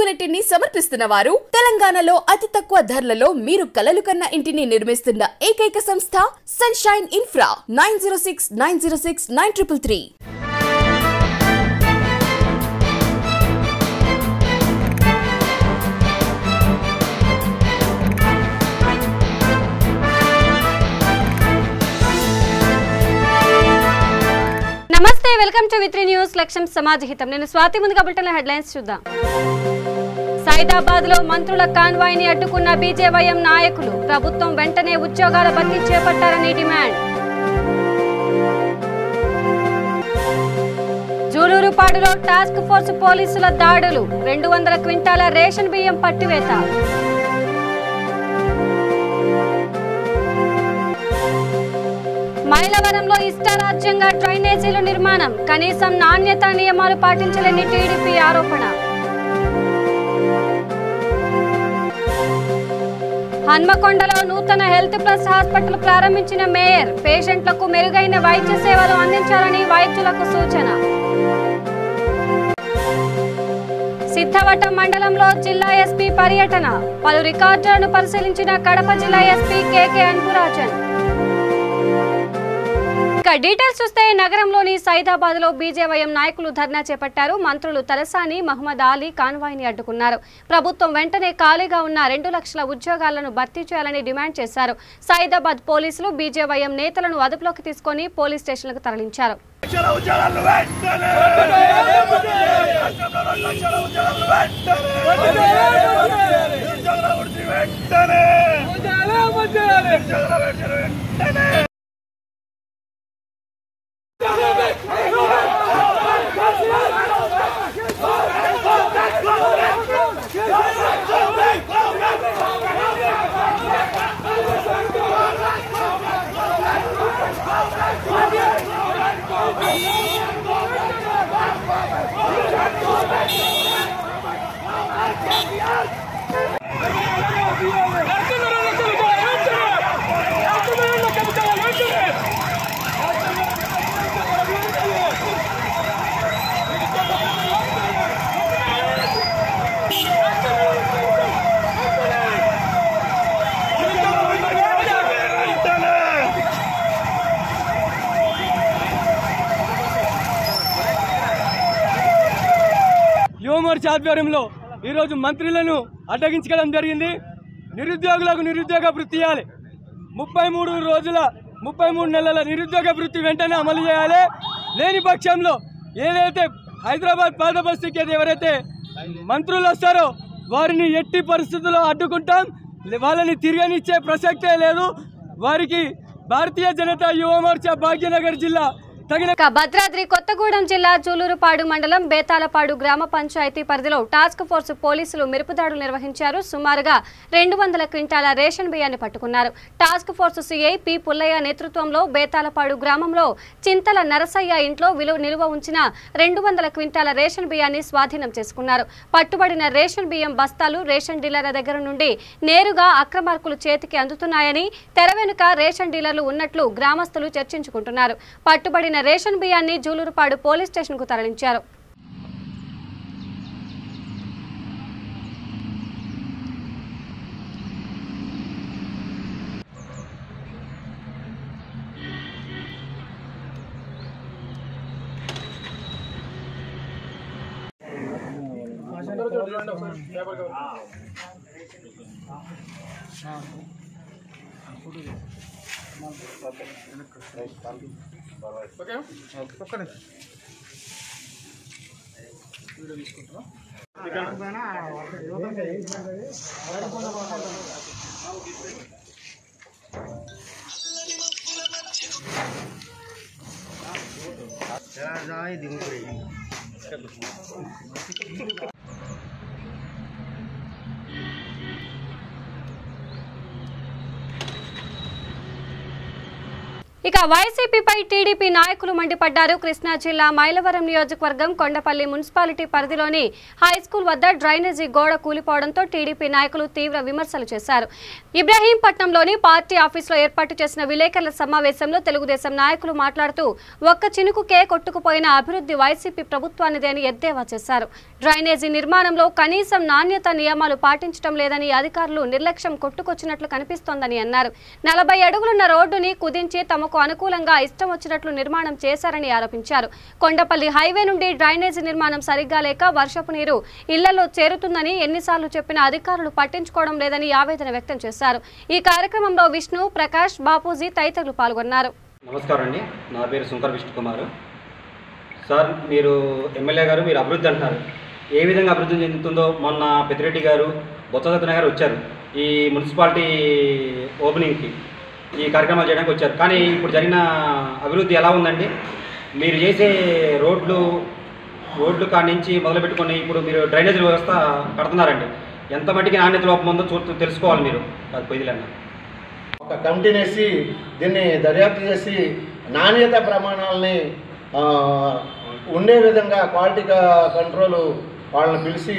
Unit ని సమర్పిస్తున్న వారు తెలంగాణలో అతి తక్కువ ధరలలో మీరు కలలు కన్న ఇంటిని నిర్మిస్తున్న ఏకైక సంస్థ సన్షైన్ ఇన్ఫ్రా 9069069333. నమస్తే, వెల్కమ్ టు విత్రి న్యూస్. లక్ష్యం సమాజహితం. నేను స్వాతి. ముందుగా బులెటిన్ హెడ్లైన్స్ చూద్దాం. సైదాబాద్ లో మంత్రుల కాన్వాయ్ ని అడ్డుకున్న బీజేవైఎం నాయకులు. ప్రభుత్వం వెంటనే ఉద్యోగాల భర్తీ చేపట్టాలని డిమాండ్. జూలూరుపాడులో టాస్క్ ఫోర్స్ పోలీసుల దాడులు. 200 క్వింటాల రేషన్ బియ్యం పట్టివేత. మైలవరంలో ఇష్టారాజ్యంగా డ్రైనేజీలు నిర్మాణం. కనీసం నాణ్యతా నియమాలు పాటించలేని టీడీపీ ఆరోపణ. హన్మకొండలో నూతన హెల్త్ ప్లస్ హాస్పిటల్ ప్రారంభించిన మేయర్. పేషెంట్లకు మెరుగైన వైద్య సేవలు అందించాలని వైద్యులకు సూచన. సిద్ధవటం మండలంలో జిల్లా ఎస్పీ పర్యటన. పలు రికార్డులను పరిశీలించిన కడప జిల్లా ఎస్పీ కేకే అన్పురాజన్. డీటెయిల్స్ చూస్తే నగరంలోని సైదాబాద్ లో బీజేవైఎం నాయకులు ధర్నా చేపట్టారు. మంత్రులు తలసాని, మహమ్మద్ అలీ కాన్వాయ్ ని అడ్డుకున్నారు. ప్రభుత్వం వెంటనే ఖాళీగా ఉన్న 2 లక్షల ఉద్యోగాలను భర్తీ చేయాలని డిమాండ్ చేశారు. సైదాబాద్ పోలీసులు బీజేవైఎం నేతలను అదుపులోకి తీసుకుని పోలీస్ స్టేషన్లకు తరలించారు. యువమోర్చా ఆధ్వర్యంలో ఈరోజు మంత్రులను అడ్డగించడం జరిగింది. నిరుద్యోగులకు నిరుద్యోగ వృత్తి ఇవ్వాలి. 33 నెలల నిరుద్యోగ వృత్తి వెంటనే అమలు చేయాలి. లేని పక్షంలో ఏదైతే హైదరాబాద్ పాత బస్తీకి ఎవరైతే మంత్రులు వస్తారో వారిని ఎట్టి పరిస్థితుల్లో అడ్డుకుంటాం. వాళ్ళని తిరగనిచ్చే ప్రసక్తే లేదు. వారికి భారతీయ జనతా యువమోర్చా భాగ్యనగర్ జిల్లా భద్రాద్రి కొత్తగూడెం జిల్లా జూలూరుపాడు మండలం బేతాలపాడు గ్రామ పంచాయతీ పరిధిలో టాస్క్ ఫోర్స్ పోలీసులు మెరుపుదాడులు నిర్వహించారు. సుమారుగా 200 క్వింటాల రేషన్ బియ్యాన్ని పట్టుకున్నారు. Task force CI P Pullayya నేతృత్వంలో బేతాలపాడు గ్రామంలో చింతల నరసయ్య ఇంట్లో నిలువ ఉంచిన 200 క్వింటాల రేషన్ బియ్యాన్ని స్వాధీనం చేసుకున్నారు. పట్టుబడిన రేషన్ బియ్యం బస్తాలు రేషన్ డీలర్ల దగ్గర నుండి నేరుగా అక్రమార్కులు చేతికి అందుతున్నాయని, తెర వెనుక రేషన్ డీలర్లు ఉన్నట్లు గ్రామస్తులు చర్చించుకుంటున్నారు. పట్టుబడిన రేషన్ బియ్యాన్ని జూలూరుపాడు పోలీస్ స్టేషన్ కు తరలించారు. ఇక వైసీపీపై టీడీపీ నాయకులు మండిపడ్డారు. కృష్ణా జిల్లా మైలవరం నియోజకవర్గం కొండపల్లి మున్సిపాలిటీ పరిధిలోని హైస్కూల్ వద్ద డ్రైనేజీ గోడ కూలిపోవడంతో టీడీపీ నాయకులు తీవ్ర విమర్శలు చేశారు. ఇబ్రహీంపట్నంలోని పార్టీ ఆఫీసులో ఏర్పాటు చేసిన విలేకరుల సమావేశంలో తెలుగుదేశం నాయకులు మాట్లాడుతూ ఒక్క చినుకుకే కొట్టుకుపోయిన అభివృద్ధి వైసీపీ ప్రభుత్వానిదే అని ఎద్దేవా చేశారు. డ్రైనేజీ నిర్మాణంలో కనీసం నాణ్యత నియమాలు పాటించడం లేదని అధికారులు నిర్లక్ష్యం కొట్టుకొచ్చినట్లు కనిపిస్తోందని అన్నారు. 40 అడుగులున్న రోడ్డుని కుదించి తమకు అనుకూలంగా ఇష్టం వచ్చినట్లు నిర్మాణం చేశారని ఆరోపించారు. కొండపల్లి హైవే నుండి డ్రైనేజీ నిర్మాణం సరిగ్గా లేక వర్షపు నీరు ఇళ్లలో చేరుతుందని ఎన్నిసార్లు చెప్పినా అధికారులు పట్టించుకోవడం లేదని ఆవేదన వ్యక్తం చేశారు. ఈ కార్యక్రమంలో విష్ణు, ప్రకాష్, బాపూజీ తదితరులు పాల్గొన్నారు. నమస్కారం అండి, నా పేరు శంకర్ విష్ణు కుమార్. సార్, మీరు ఎమ్మెల్యే గారు, మీరు అభివృద్ధి అంటున్నారు. ఏ విధంగా అభివృద్ధి చెందుతుందో మొన్న పెద్దిరెడ్డి గారు, బొత్స సత్యనారాయణ గారు వచ్చారు ఈ మున్సిపాలిటీ ఓపెనింగ్కి, ఈ కార్యక్రమాలు చేయడానికి వచ్చారు. కానీ ఇప్పుడు జరిగిన అభివృద్ధి ఎలా ఉందండి? మీరు చేసే రోడ్లు కాడి నుంచి మొదలుపెట్టుకొని ఇప్పుడు మీరు డ్రైనేజ్ వ్యవస్థ కడుతున్నారండి. ఎంత మట్టికి నాణ్యత లోపం ఉందో తెలుసుకోవాలి మీరు. అది పొయ్యిలన్న ఒక కమిటీని వేసి దీన్ని దర్యాప్తు చేసి నాణ్యత ప్రమాణాలని ఉండే విధంగా క్వాలిటీ కంట్రోల్ వాళ్ళని పిలిచి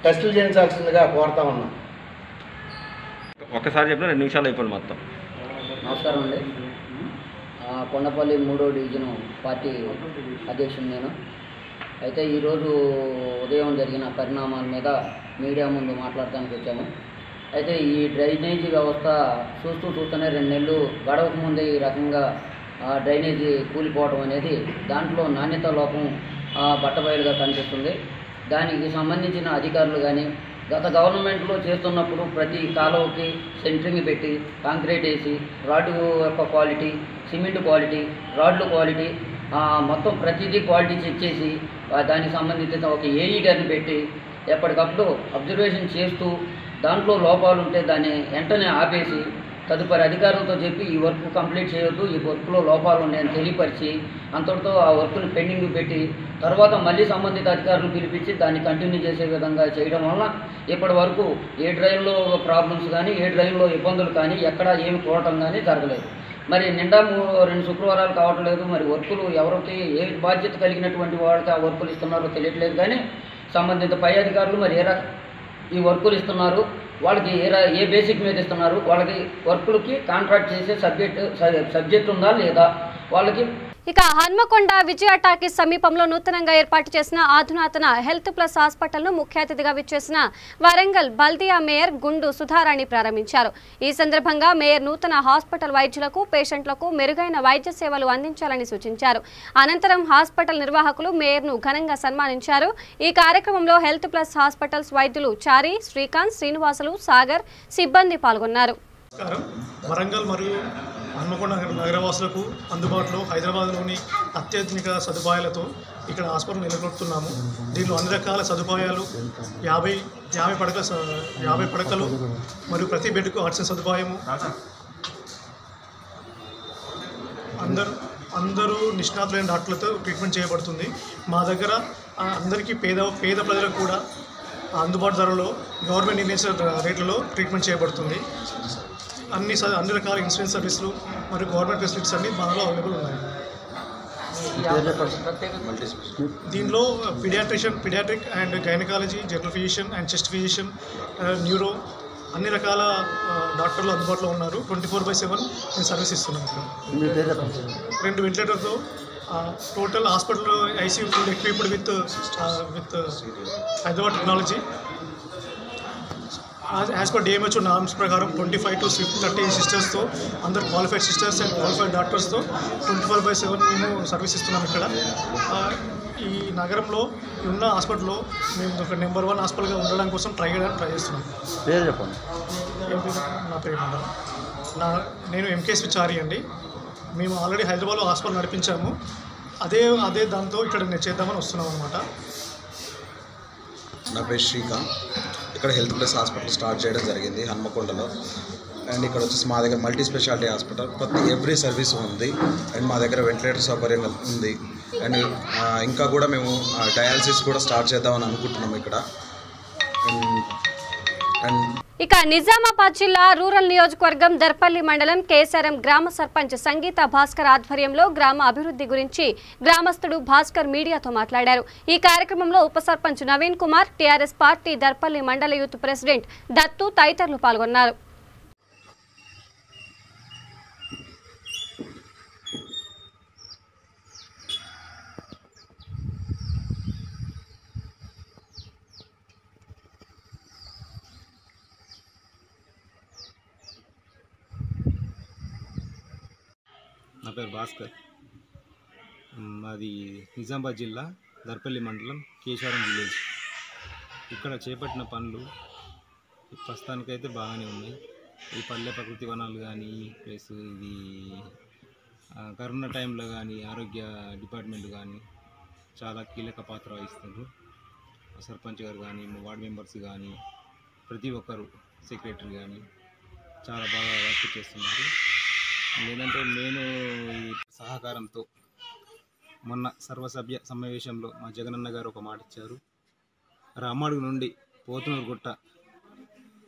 టెస్టులు చేయించాల్సిందిగా కోరుతా ఉన్నాం. ఒక్కసారి చెప్పిన 2 నిమిషాలు అయిపోయింది మొత్తం. నమస్కారం అండి. కొండపల్లి 3వ డివిజన్ పార్టీ అధ్యక్షుడు నేను. అయితే ఈరోజు ఉదయం జరిగిన పరిణామాల మీద మీడియా ముందు మాట్లాడటానికి వచ్చాము. అయితే ఈ డ్రైనేజీ వ్యవస్థ చూస్తూనే 2 నెలలు గడవక ముందే ఈ రకంగా డ్రైనేజీ కూలిపోవడం అనేది దాంట్లో నాణ్యత లోపం బట్టబయలుగా కనిపిస్తుంది. దానికి సంబంధించిన అధికారులు కానీ గత గవర్నమెంట్లో చేస్తున్నప్పుడు ప్రతి కాలువకి సెంట్రింగ్ పెట్టి కాంక్రీట్ వేసి రాడ్డు యొక్క క్వాలిటీ, సిమెంట్ క్వాలిటీ, రాడ్లు క్వాలిటీ మొత్తం ప్రతిదీ క్వాలిటీ చెక్ చేసి దానికి సంబంధించిన ఒక ఏఈ గారిని పెట్టి ఎప్పటికప్పుడు అబ్జర్వేషన్ చేస్తూ దాంట్లో లోపాలు ఉంటే దాన్ని వెంటనే ఆపేసి తదుపరి అధికారులతో చెప్పి ఈ వర్క్ కంప్లీట్ చేయొద్దు, ఈ వర్క్లో లోపాలు ఉన్నాయని తెలియపరిచి అంతటితో ఆ వర్క్ను పెండింగ్ పెట్టి తర్వాత మళ్ళీ సంబంధిత అధికారులు పిలిపించి దాన్ని కంటిన్యూ చేసే విధంగా చేయడం వలన ఇప్పటి వరకు ఏ డ్రైన్లో ప్రాబ్లమ్స్ కానీ ఏ డ్రైన్లో ఇబ్బందులు కానీ ఎక్కడా ఏమి చూడటం కానీ జరగలేదు. మరి నిండా 2 శుక్రవారాలు కావట్లేదు. మరి వర్కులు ఎవరికి ఏ బాధ్యత కలిగినటువంటి వాళ్ళకి ఆ వర్కులు ఇస్తున్నారో తెలియట్లేదు. కానీ సంబంధిత పై అధికారులు మరి ఈ వర్కులు ఇస్తున్నారు, వాళ్ళకి ఏ బేసిక్ మీద ఇస్తున్నారు, వాళ్ళకి వర్కులకి కాంట్రాక్ట్ చేసే సబ్జెక్ట్ ఉందా లేదా వాళ్ళకి. ఇక హన్మకొండ విజయ టాకీస్ సమీపంలో నూతనంగా ఏర్పాటు చేసిన అధునాతన హెల్త్ ప్లస్ హాస్పిటల్ను ముఖ్య అతిథిగా విచ్చేసిన వరంగల్ బల్దియా మేయర్ గుండు సుధారాణి ప్రారంభించారు. ఈ సందర్భంగా మేయర్ నూతన హాస్పిటల్ వైద్యులకు, పేషెంట్లకు మెరుగైన వైద్య సేవలు అందించాలని సూచించారు. అనంతరం హాస్పిటల్ నిర్వాహకులు మేయర్ను ఘనంగా సన్మానించారు. ఈ కార్యక్రమంలో హెల్త్ ప్లస్ హాస్పిటల్స్ వైద్యులు చారి, శ్రీకాంత్, శ్రీనివాసులు, సాగర్, సిబ్బంది పాల్గొన్నారు. వరంగల్ మరియు హన్మకొండ నగరవాసులకు అందుబాటులో హైదరాబాద్లోని అత్యాధునిక సదుపాయాలతో ఇక్కడ హాస్పిటల్ నెలకొల్పుతున్నాము. దీనిలో అన్ని రకాల సదుపాయాలు 50 పడకలు మరియు ప్రతి బెడ్కు ఆక్సిజన్ సదుపాయము, అందరూ నిష్ణాతులైన డాక్టర్లతో ట్రీట్మెంట్ చేయబడుతుంది. మా దగ్గర అందరికీ పేద ప్రజలకు కూడా అందుబాటు ధరలో గవర్నమెంట్ నిర్ణయించిన రేట్లలో ట్రీట్మెంట్ చేయబడుతుంది. అన్ని రకాల ఇన్సూరెన్స్ సర్వీసులు మరియు గవర్నమెంట్ ఫెసిలిటీస్ అన్ని మనలో అవైలబుల్ ఉన్నాయి. దీనిలో paediatric and gynaecology, general physician and chest physician, neuro అన్ని రకాల డాక్టర్లు అందుబాటులో ఉన్నారు. 24/7 నేను సర్వీస్ ఇస్తున్నాను. 2 వెంటిలేటర్తో total hospital ICU full equipped with Hyderabad technology. As per DMHO norms ప్రకారం 25 to 30 సిస్టర్స్తో, అందరు క్వాలిఫైడ్ సిస్టర్స్ అండ్ క్వాలిఫైడ్ డాక్టర్స్తో 24/7 మేము సర్వీస్ ఇస్తున్నాం. ఇక్కడ ఈ నగరంలో ఉన్న హాస్పిటల్లో మేము ఒక నెంబర్ 1 హాస్పిటల్గా ఉండడం కోసం ట్రై చేస్తున్నాం. చెప్పండి. నా పేరు నేను ఎంకేఎస్ చారి అండి. మేము ఆల్రెడీ హైదరాబాద్లో హాస్పిటల్ నడిపించాము. అదే దాంతో ఇక్కడ నేను చేద్దామని వస్తున్నాం అనమాట. నా పేరు శ్రీకాంత్. ఇక్కడ హెల్త్ ప్లస్ హాస్పిటల్ స్టార్ట్ చేయడం జరిగింది హన్మకొండలో. అండ్ ఇక్కడ వచ్చేసి మా దగ్గర multi speciality hospital, every service ఉంది. అండ్ మా దగ్గర వెంటిలేటర్ సౌకర్యం ఉంది. అండ్ ఇంకా కూడా మేము డయాలసిస్ కూడా స్టార్ట్ చేద్దామని అనుకుంటున్నాము ఇక్కడ. అండ్ ఇక నిజామాబాద్ జిల్లా రూరల్ నియోజకవర్గం దర్పల్లి మండలం కేసారం గ్రామ సర్పంచ్ సంగీత భాస్కర్ ఆధ్వర్యంలో గ్రామ అభివృద్ధి గురించి గ్రామస్తుడు భాస్కర్ మీడియాతో మాట్లాడారు. ఈ కార్యక్రమంలో ఉప సర్పంచ్ నవీన్ కుమార్, టీఆర్ఎస్ పార్టీ దర్పల్లి మండల యూత్ ప్రెసిడెంట్ దత్తు తదితరులు పాల్గొన్నారు. నా పేరు భాస్కర్. మాది నిజామాబాద్ జిల్లా దర్పల్లి మండలం కేశారం విలేజ్. ఇక్కడ చేపట్టిన పనులు ప్రస్తుతానికైతే బాగానే ఉన్నాయి. ఈ పల్లె ప్రకృతి వనాలు కానీ ప్లస్ ఇది కరోనా టైంలో కానీ ఆరోగ్య డిపార్ట్మెంట్ కానీ చాలా కీలక పాత్ర వహిస్తున్నారు. సర్పంచ్ గారు కానీ వార్డు మెంబర్స్ కానీ ప్రతి ఒక్కరు సెక్రటరీ కానీ చాలా బాగా వర్క్ చేస్తున్నారు. లేదంటే నేను ఈ సహకారంతో మొన్న సర్వసభ్య సమావేశంలో మా జగనన్న గారు ఒక మాట ఇచ్చారు. రామడుగు నుండి పోతునూరు గుట్ట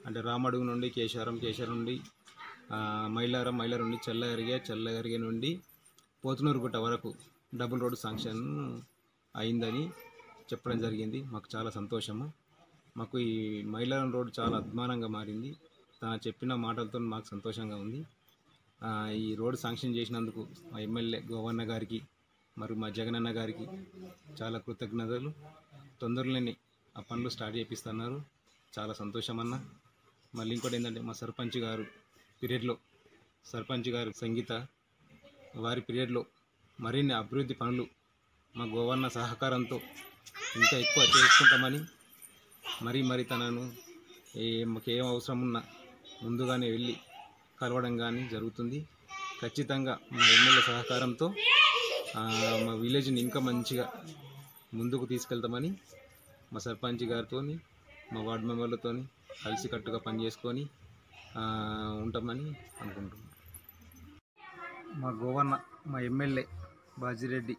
అంటే రామడుగు నుండి కేశారం నుండి మైలారం నుండి చల్లగరిగే నుండి పోతునూరు గుట్ట వరకు డబుల్ రోడ్డు శాంక్షన్ అయిందని చెప్పడం జరిగింది. మాకు చాలా సంతోషము. మాకు ఈ మైలారం రోడ్డు చాలా అద్మానంగా మారింది. తను చెప్పిన మాటలతో మాకు సంతోషంగా ఉంది. ఈ రోడ్డు శాంక్షన్ చేసినందుకు మా ఎమ్మెల్యే గోవన్న గారికి మరియు మా జగనన్న గారికి చాలా కృతజ్ఞతలు. తొందరలోనే ఆ పనులు స్టార్ట్ చేపిస్తున్నారు. చాలా సంతోషం అన్న. మళ్ళీ ఇంకోటి ఏంటంటే మా సర్పంచ్ గారు పీరియడ్లో సర్పంచ్ గారు సంగీత వారి పీరియడ్లో మరిన్ని అభివృద్ధి పనులు మా గోవన్న సహకారంతో ఇంకా ఎక్కువ చేసుకుంటామని మరీ తనను మాకేం అవసరం ఉన్నా ముందుగానే వెళ్ళి కలవడం కానీ జరుగుతుంది. ఖచ్చితంగా మా ఎమ్మెల్యే సహకారంతో మా విలేజ్ని ఇంకా మంచిగా ముందుకు తీసుకెళ్తామని మా సర్పంచ్ గారితో మా వార్డు మెంబర్లతో కలిసికట్టుగా పనిచేసుకొని ఉంటామని అనుకుంటున్నాం. మా గోవన్న మా ఎమ్మెల్యే బాజిరెడ్డి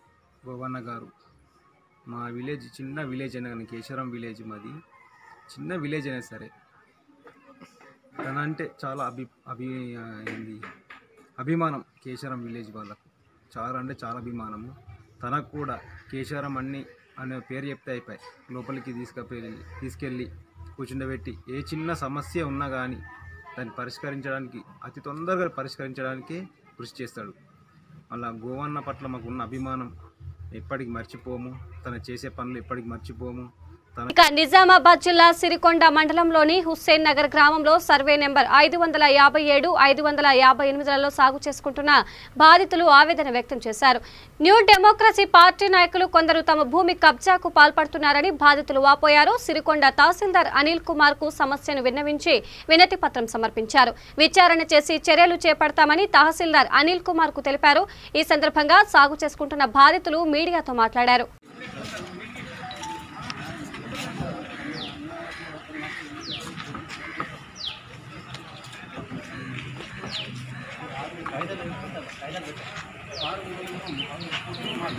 గోవన్న గారు మా విలేజ్ చిన్న విలేజ్ అయినా కానీ కేశారం విలేజ్ మాది చిన్న విలేజ్ అయినా సరే తన అంటే చాలా అభిమానం కేశారం విలేజ్ వాళ్ళకు చాలా అంటే చాలా అభిమానము. తనకు కూడా కేశారం అనే పేరు చెప్తే అయిపోయి లోపలికి తీసుకెళ్ళి కూర్చుండబెట్టి ఏ చిన్న సమస్య ఉన్నా కానీ దాన్ని పరిష్కరించడానికి అతి తొందరగా పరిష్కరించడానికి కృషి చేస్తాడు. అలా గోవన్న పట్ల మాకు ఉన్న అభిమానం ఎప్పటికి మర్చిపోము. తను చేసే పనులు ఎప్పటికి మర్చిపోము. ఇక నిజామాబాద్ జిల్లా సిరికొండ మండలంలోని హుస్సేన్ నగర్ గ్రామంలో సర్వే నెంబర్ 557, 558లలో సాగు చేసుకుంటున్న బాధితులు ఆవేదన వ్యక్తం చేశారు. న్యూ డెమోక్రసీ పార్టీ నాయకులు కొందరు తమ భూమి కబ్జాకు పాల్పడుతున్నారని బాధితులు వాపోయారు. సిరికొండ తహసీల్దార్ అనిల్ కుమార్ కు సమస్యను విన్నవించి వినతి పత్రం సమర్పించారు. విచారణ చేసి చర్యలు చేపడతామని తహసీల్దార్ అనిల్ కుమార్ కు తెలిపారు. ఈ సందర్భంగా సాగు చేసుకుంటున్న బాధితులు మీడియాతో మాట్లాడారు.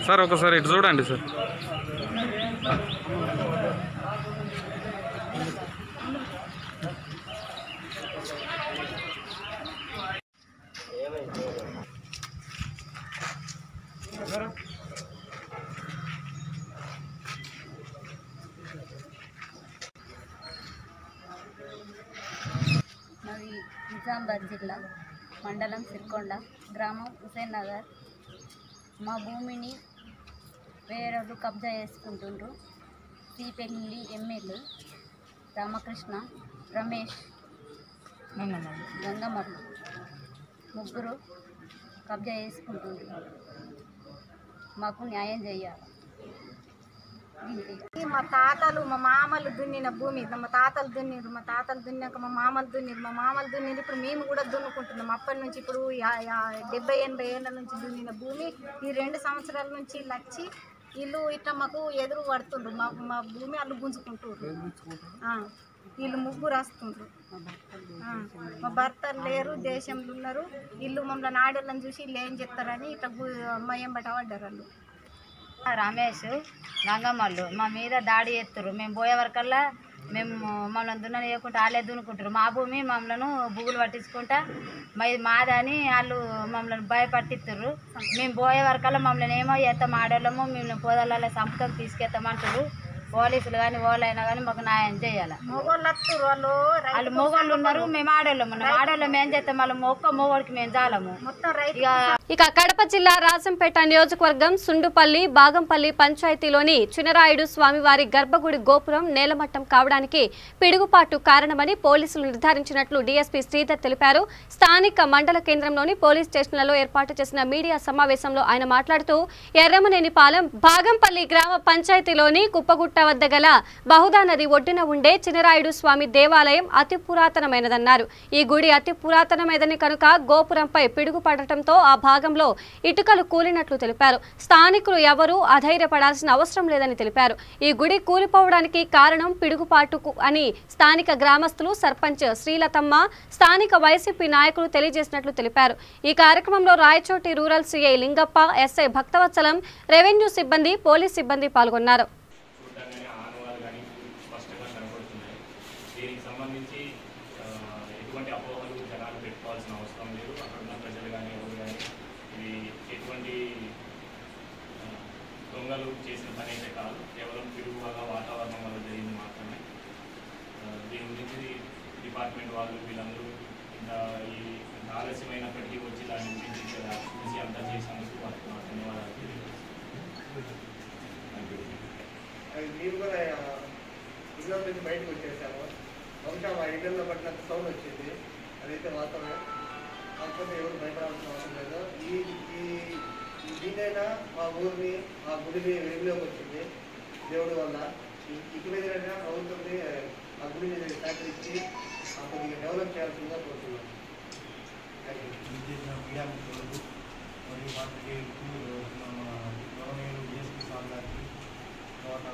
సార్ ఒకసారి ఇటు చూడండి సార్. మాది నిజామాబాద్ జిల్లా మండలం సిరికొండ గ్రామం హుస్సేన్ నగర్. మా భూమిని వేరేళ్ళు కబ్జా చేసుకుంటుండ్రు. సిపెల్లి ఎమ్మెల్యే రామకృష్ణ, రమేష్, గంగమర్లు ముగ్గురు కబ్జా చేసుకుంటుండ్రు. మాకు న్యాయం చేయాలి. మా తాతలు మా మామలు దున్నిన భూమి మా తాతలు దున్నిరు. మా తాతలు దున్నాక మా మామలు దున్నిరు. ఇప్పుడు మేము కూడా దున్నుకుంటున్నాం. అప్పటి నుంచి ఇప్పుడు 70-80 ఏళ్ళ నుంచి దున్నిన భూమి ఈ 2 సంవత్సరాల నుంచి వచ్చి వీళ్ళు ఇట్లా మాకు ఎదురు పడుతుండ్రు. మా భూమి వాళ్ళు గుంజుకుంటుర్రు. వీళ్ళు ముగ్గురు వస్తుండ్రు. మా భర్తలు లేరు, దేశంలో ఉన్నారు. వీళ్ళు మమ్మల్ని ఆడోళ్ళని చూసి వీళ్ళు ఏం చెప్తారని ఇట్లా మయం బట్ట పడ్డారు వాళ్ళు. రమేష్, గంగమ్మలు మా మీద దాడి చేస్తారు. మేము పోయే వరకల్లా మేము మమ్మల్ని దున్ననియకుండా వాళ్ళే దున్నుకుంటారు. మా భూమి మమ్మల్ని బుగులు పట్టించుకుంటా మాదని వాళ్ళు మమ్మల్ని భయపట్టిస్తారు. మేము పోయే వరకల్లా మమ్మల్ని ఏమో చేస్తాం, ఆడోళ్ళము మేము పోదలలో సంపుతం తీసుకెళ్తామంటారు. పోలీసులు కానీ వాళ్ళైనా కానీ మాకు న్యాయం చేయాలి. వాళ్ళు మొగోళ్ళు ఉన్నారు, మేము ఆడోళ్ళం ఉన్నాం. ఆడోళ్ళం ఏం చేస్తాం, వాళ్ళు ఒక్క మొగోడికి మేము చాలము. ఇక కడప జిల్లా రాజంపేట నియోజకవర్గం సుండుపల్లి బాగంపల్లి పంచాయతీలోని చినరాయుడు స్వామివారి గర్భగుడి గోపురం నేలమట్టం కావడానికి పిడుగుపాటు కారణమని పోలీసులు నిర్ధారించినట్లు డీఎస్పీ శ్రీధర్ తెలిపారు. స్థానిక మండల కేంద్రంలోని పోలీస్ స్టేషన్లలో ఏర్పాటు చేసిన మీడియా సమావేశంలో ఆయన మాట్లాడుతూ ఎర్రమనేనిపాలెం బాగంపల్లి గ్రామ పంచాయతీలోని కుప్పగుట్ట వద్ద గల బహుదా నది ఒడ్డున ఉండే చినరాయుడు స్వామి దేవాలయం అతి పురాతనమైనదన్నారు. ఈ గుడి అతి పురాతనమైనదని కనుక గోపురంపై పిడుగు పడటంతో ఆ భాగంలో ఇటుకలు కూలినట్లు తెలిపారు. స్థానికులు ఎవరూ అధైర్యపడాల్సిన అవసరం లేదని తెలిపారు. ఈ గుడి కూలిపోవడానికి కారణం పిడుగుపాటుకు అని స్థానిక గ్రామస్తులు, సర్పంచ్ శ్రీలతమ్మ, స్థానిక వైసీపీ నాయకులు తెలియజేసినట్లు తెలిపారు. ఈ కార్యక్రమంలో Rayachoti rural CI Lingappa, SI Bhaktavatsalam, revenue సిబ్బంది, పోలీస్ సిబ్బంది పాల్గొన్నారు. దీనికి సంబంధించి ఎటువంటి అపోహలు జనాలు పెట్టుకోవాల్సిన అవసరం లేదు. అక్కడ ఉన్న ప్రజలు కానీ ఎవరు కానీ ఇది ఎటువంటి దొంగలు చేసిన పని అయితే కాదు, కేవలం పిడుగు వల్ల వాతావరణం వల్ల జరిగింది మాత్రమే. దీని గురించి డిపార్ట్మెంట్ వాళ్ళు వీళ్ళందరూ ఇంకా ఈ ఆలస్యమైనప్పటికీ వచ్చి దాని గురించి చూసి అంతా చేసినందుకు వారికి మా ధన్యవాదాలు ఇళ్ళ నుంచి బయటకు వచ్చేసాము. బహుశా మా ఇళ్ళల్లో పట్టినంత సౌండ్ వచ్చింది, అదైతే వాస్తవమే. కాకపోతే ఎవరు భయపడాల్సిన అవసరం లేదు. దీనైనా మా ఊరిని, మా గుడిని వెలుగులోకి వచ్చింది దేవుడి వల్ల. ఇక మీదైనా ప్రభుత్వంని ఆ గుడిని సహకరించి కొద్దిగా డెవలప్ చేయాల్సిందిగా కోరుతున్నాను. మరియు వాటికి గవర్నమెంట్ డిఎస్పీ సార్ గారికి, తర్వాత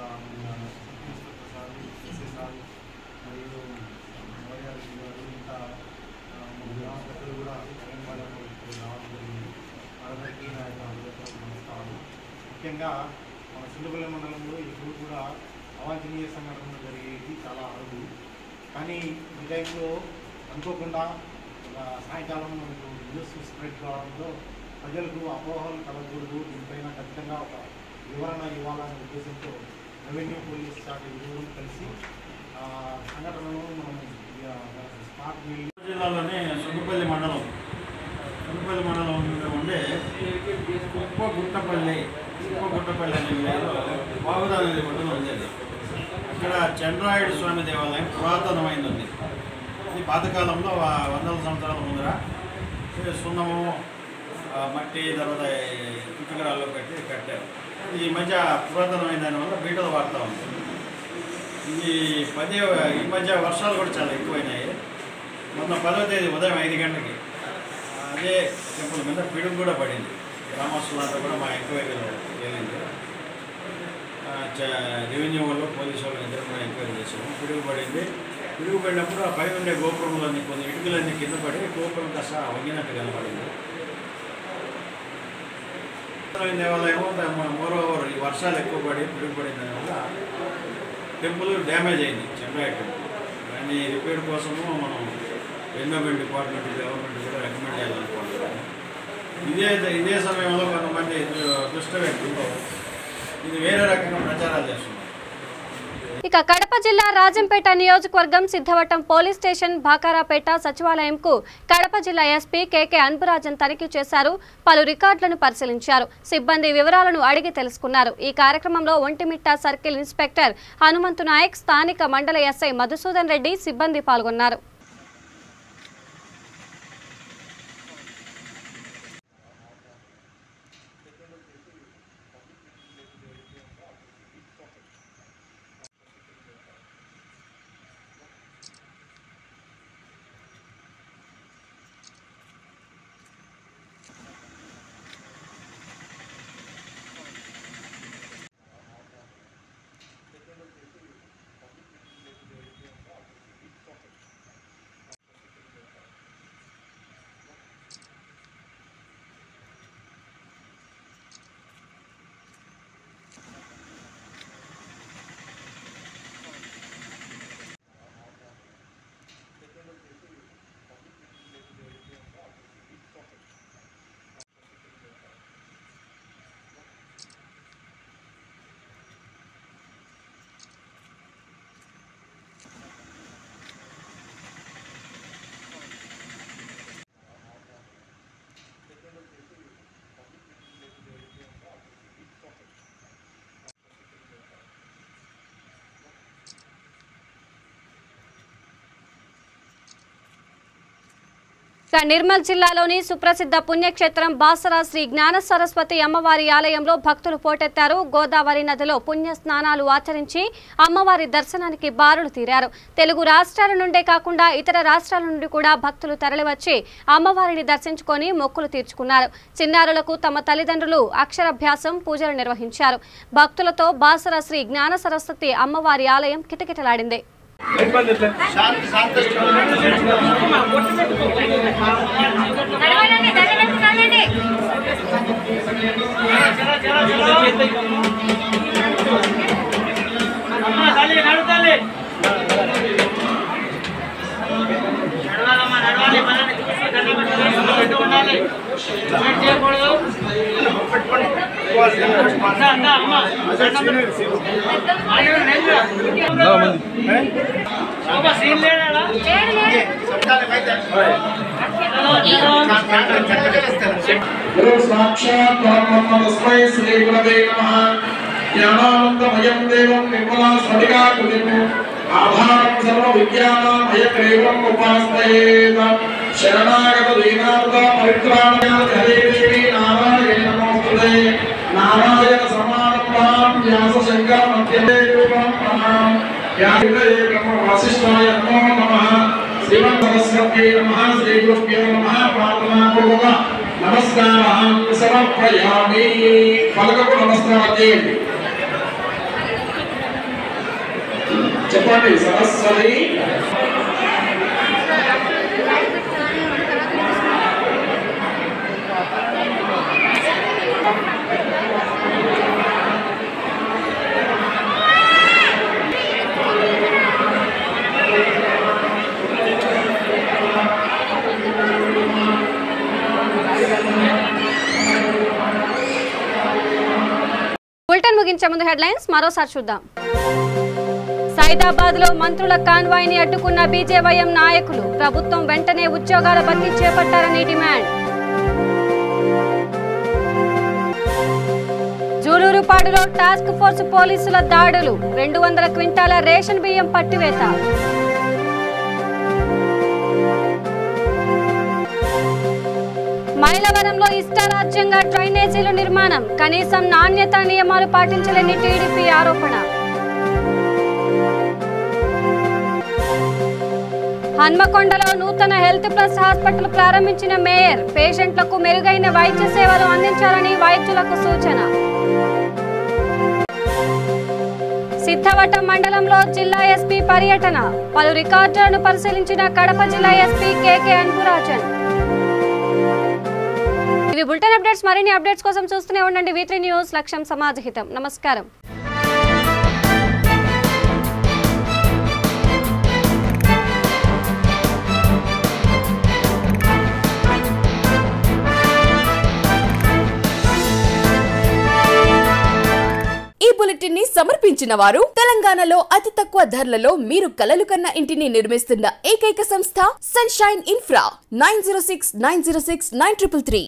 ఇన్స్పెక్టర్ సార్, ఎస్ఐ సార్ మరియు మోయారెడ్డి గారు, ఇంకా గ్రామస్తులు కూడా తెలంగాణలో రావడం జరిగింది. అందరికీ నా యొక్క నమస్కారం. ముఖ్యంగా మన సుండుపల్లి మండలంలో ఇప్పుడు కూడా అవాంఛనీయ సంఘటనలు జరిగేది చాలా అరుదు. కానీ ఈ టైంలో అనుకోకుండా సాయంకాలం మనకు న్యూస్ స్ప్రెడ్ కావడంతో ప్రజలకు అపోహలు కలగకూడదు, దీనిపైన ఖచ్చితంగా ఒక వివరణ ఇవ్వాలనే ఉద్దేశంతో రెవెన్యూ పోలీస్ శాఖ ఇరువురు కలిసి సంఘటనను మనం స్మార్ట్ జిల్లాలోనే సుండుపల్లి మండలంలో ఉండే కుప్పగుట్టపల్లి అనే విలేజ్లో బాగుదా నది ఒడ్డున ఉండేది. అక్కడ చంద్రాయుడు స్వామి దేవాలయం పురాతనమైనది ఉంది. ఇది పాతకాలంలో 100 సంవత్సరాల ముందర సున్నము, మట్టి, తర్వాత ఇటుకరాల్లో పెట్టి కట్టారు. ఈ మధ్య పురాతనమైన దానివల్ల బీటలు వాడుతూ ఉంటుంది. ఈ మధ్య వర్షాలు కూడా చాలా ఎక్కువైనాయి. మొన్న 10వ తేదీ ఉదయం 5 గంటలకి అదే టెంపుల్ మీద పిడుగు కూడా పడింది. గ్రామస్తులంతా కూడా మా ఎంక్వైరీలో తేలింది. రెవెన్యూ వాళ్ళు, పోలీసు వాళ్ళు ఇద్దరు కూడా ఎంక్వైరీ చేసాము. పిడుగు పడినప్పుడు ఆ పైన ఉండే గోపురంలోని కొన్ని ఇటుకలన్నీ కింద పడి గోపురం కాస్త వంగినట్టు కనపడింది. దేవాలయం మోరోవర్ ఈ వర్షాలు ఎక్కువ పడి పిడుగు పడిన దానివల్ల టెంపుల్ డ్యామేజ్ అయింది, చంద్రాయుడు టెంపుల్. దాన్ని రిపేర్ కోసము మనం ఎన్విరాన్మెంట్ డిపార్ట్మెంట్, గవర్నమెంట్ కూడా రికమెండ్ చేయాలనుకుంటున్నాము. ఇదే సమయంలో కొంతమంది దుష్ట వ్యక్తులు ఇది వేరే రకంగా ప్రచారాలు చేస్తున్నారు. ఇక కడప జిల్లా రాజంపేట నియోజకవర్గం సిద్ధవటం పోలీస్ స్టేషన్, బాకారాపేట సచివాలయంకు కడప జిల్లా ఎస్పీ కేకే అన్బురాజన్ తనిఖీ చేశారు. పలు రికార్డులను పరిశీలించారు. సిబ్బంది వివరాలను అడిగి తెలుసుకున్నారు. ఈ కార్యక్రమంలో ఒంటిమిట్ట సర్కిల్ ఇన్స్పెక్టర్ హనుమంతు నాయక్, స్థానిక మండల ఎస్ఐ మధుసూదన్ రెడ్డి, సిబ్బంది పాల్గొన్నారు. నిర్మల్ జిల్లాలోని సుప్రసిద్ధ పుణ్యక్షేత్రం బాసర శ్రీ జ్ఞాన సరస్వతి అమ్మవారి ఆలయంలో భక్తులు పోటెత్తారు. గోదావరి నదిలో పుణ్య స్నానాలు ఆచరించి అమ్మవారి దర్శనానికి బారులు తీరారు. తెలుగు రాష్ట్రాల నుండే కాకుండా ఇతర రాష్ట్రాల నుండి కూడా భక్తులు తరలివచ్చి అమ్మవారిని దర్శించుకొని మొక్కులు తీర్చుకున్నారు. చిన్నారులకు తమ తల్లిదండ్రులు అక్షరాభ్యాసం పూజలు నిర్వహించారు. భక్తులతో బాసర శ్రీ జ్ఞాన సరస్వతి అమ్మవారి ఆలయం కిటకిటలాడింది. ज्ञानानंदमयं देवं निर्मला स्फटिकाकृतिं आधारं सर्वविद्यानामयमेवम् उपासयेत् शरणागत दीनार्थ परित्राणाय हरे देवी नारायण नमोस्तुते नारायण समारम्भां व्यासशंकर मध्यदेवं नमः व्यासदेव ब्रह्म वसिष्ठाय नमो नमः श्रीमन् सरस्वती नमः श्री गुरुभ्यो नमः प्रार्थना पूर्वक नमस्कारं समर्पयामि पलकకు నమస్కారం చేయండి చెప్పండి సరస్వతి బులెటిన్ ముగించే ముందు హెడ్లైన్స్ మరోసారి చూద్దాం. సైదాబాద్ లో మంత్రుల కాన్వాయ్ ని అడ్డుకున్న బీజేవైఎం నాయకులు ప్రభుత్వం వెంటనే ఉద్యోగాల భర్తీ చేపట్టారని డిమాండ్. జూలూరుపాడులో టాస్క్ ఫోర్స్ పోలీసుల దాడులు 200 క్వింటాల రేషన్ బియ్యం పట్టివేత. మైలవరంలో ఇష్టారాజ్యంగా డ్రైనేజీలు నిర్మాణం కనీసం నాణ్యత నియమాలు పాటించలేని టీడీపీ ఆరోపణ. హన్మకొండలో నూతన హెల్త్ ప్లస్ హాస్పిటల్ ప్రారంభించిన మేయర్ పేషెంట్లకు మెరుగైన వైద్య సేవలు అందించాలని వైద్యులకు సూచన. సిద్ధవటం మండలంలో జిల్లా ఎస్పీ పర్యటన పలు రికార్డులను పరిశీలించిన కడప జిల్లా ఎస్పీ కేకే అన్పురాజన్. ఇవి బులెటిన్ అప్డేట్స్. మరిన్ని అప్డేట్స్ కోసం చూస్తూనే ఉండండి V3 న్యూస్. లక్ష్యం సమాజహితం. నమస్కారం. ఈ బులెటిన్ ని సమర్పించిన వారు తెలంగాణలో అతి తక్కువ ధరలలో మీరు కలలు కన్న ఇంటిని నిర్మిస్తున్న ఏకైక సంస్థ సన్షైన్ ఇన్ఫ్రా 9069069333.